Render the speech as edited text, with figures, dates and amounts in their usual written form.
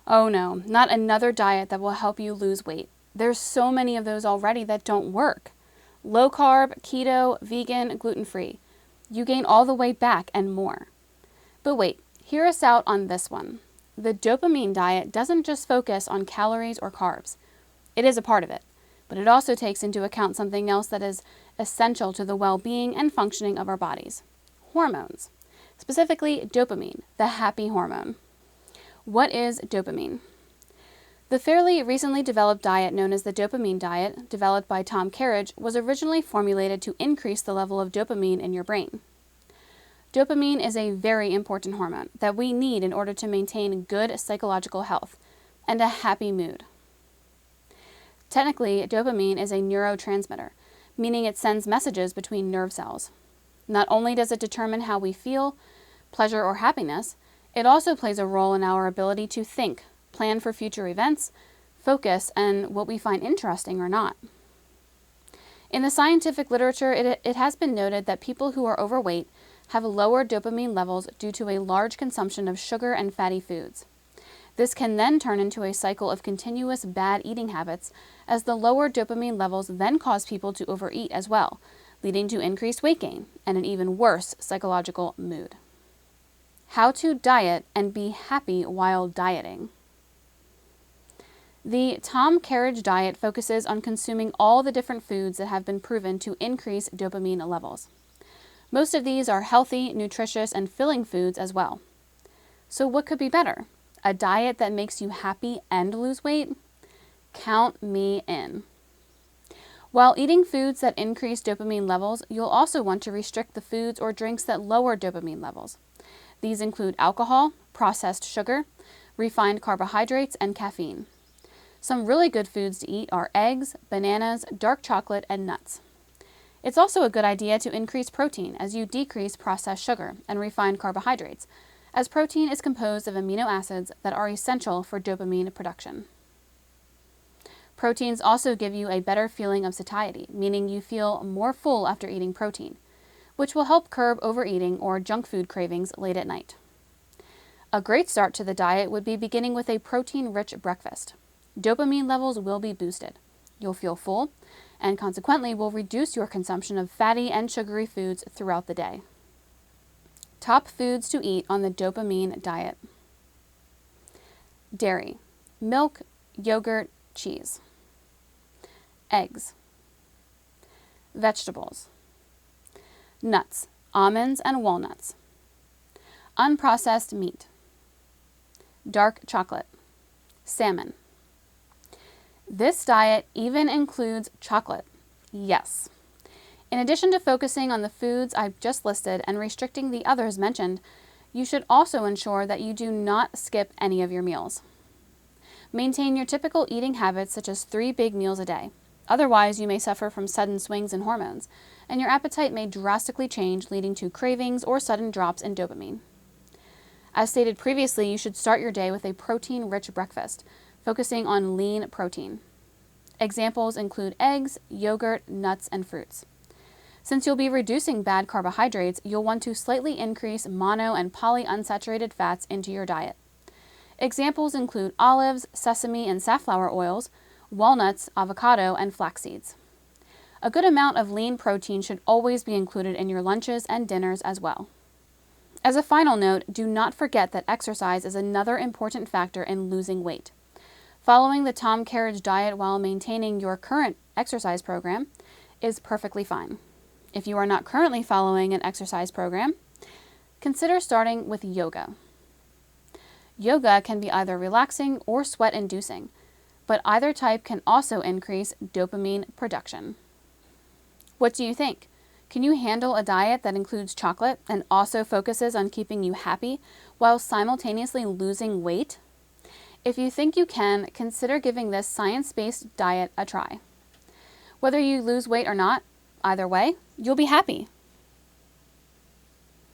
Oh no, not another diet that will help you lose weight. There's so many of those already that don't work. Low carb, keto, vegan, gluten-free. You gain all the weight back and more. But wait, hear us out on this one. The dopamine diet doesn't just focus on calories or carbs. It is a part of it, but it also takes into account something else that is essential to the well-being and functioning of our bodies: hormones. Specifically, dopamine, the happy hormone. What is dopamine? The fairly recently developed diet known as the dopamine diet, developed by Tom Kerridge, was originally formulated to increase the level of dopamine in your brain. Dopamine is a very important hormone that we need in order to maintain good psychological health and a happy mood. Technically, dopamine is a neurotransmitter, meaning it sends messages between nerve cells. Not only does it determine how we feel, pleasure or happiness, it also plays a role in our ability to think, plan for future events, focus, and what we find interesting or not. In the scientific literature, it has been noted that people who are overweight have lower dopamine levels due to a large consumption of sugar and fatty foods. This can then turn into a cycle of continuous bad eating habits, as the lower dopamine levels then cause people to overeat as well, leading to increased weight gain and an even worse psychological mood. How to diet and be happy while dieting. The Tom Kerridge diet focuses on consuming all the different foods that have been proven to increase dopamine levels. Most of these are healthy, nutritious, and filling foods as well. So what could be better? A diet that makes you happy and lose weight? Count me in. While eating foods that increase dopamine levels, you'll also want to restrict the foods or drinks that lower dopamine levels. These include alcohol, processed sugar, refined carbohydrates, and caffeine. Some really good foods to eat are eggs, bananas, dark chocolate, and nuts. It's also a good idea to increase protein as you decrease processed sugar and refined carbohydrates, as protein is composed of amino acids that are essential for dopamine production. Proteins also give you a better feeling of satiety, meaning you feel more full after eating protein, which will help curb overeating or junk food cravings late at night. A great start to the diet would be beginning with a protein-rich breakfast. Dopamine levels will be boosted. You'll feel full, and consequently will reduce your consumption of fatty and sugary foods throughout the day. Top foods to eat on the dopamine diet: dairy, milk, yogurt, cheese. Eggs. Vegetables. Nuts, almonds and walnuts. Unprocessed meat. Dark chocolate. Salmon. This diet even includes chocolate. Yes. In addition to focusing on the foods I've just listed and restricting the others mentioned, you should also ensure that you do not skip any of your meals. Maintain your typical eating habits, such as 3 big meals a day. Otherwise, you may suffer from sudden swings in hormones, and your appetite may drastically change, leading to cravings or sudden drops in dopamine. As stated previously, you should start your day with a protein-rich breakfast, focusing on lean protein. Examples include eggs, yogurt, nuts, and fruits. Since you'll be reducing bad carbohydrates, you'll want to slightly increase mono and polyunsaturated fats into your diet. Examples include olives, sesame and safflower oils, walnuts, avocado, and flax seeds. A good amount of lean protein should always be included in your lunches and dinners as well. As a final note, do not forget that exercise is another important factor in losing weight. Following the Tom Kerridge diet while maintaining your current exercise program is perfectly fine. If you are not currently following an exercise program, consider starting with yoga. Yoga can be either relaxing or sweat-inducing, but either type can also increase dopamine production. What do you think? Can you handle a diet that includes chocolate and also focuses on keeping you happy while simultaneously losing weight? If you think you can, consider giving this science-based diet a try. Whether you lose weight or not, either way, you'll be happy.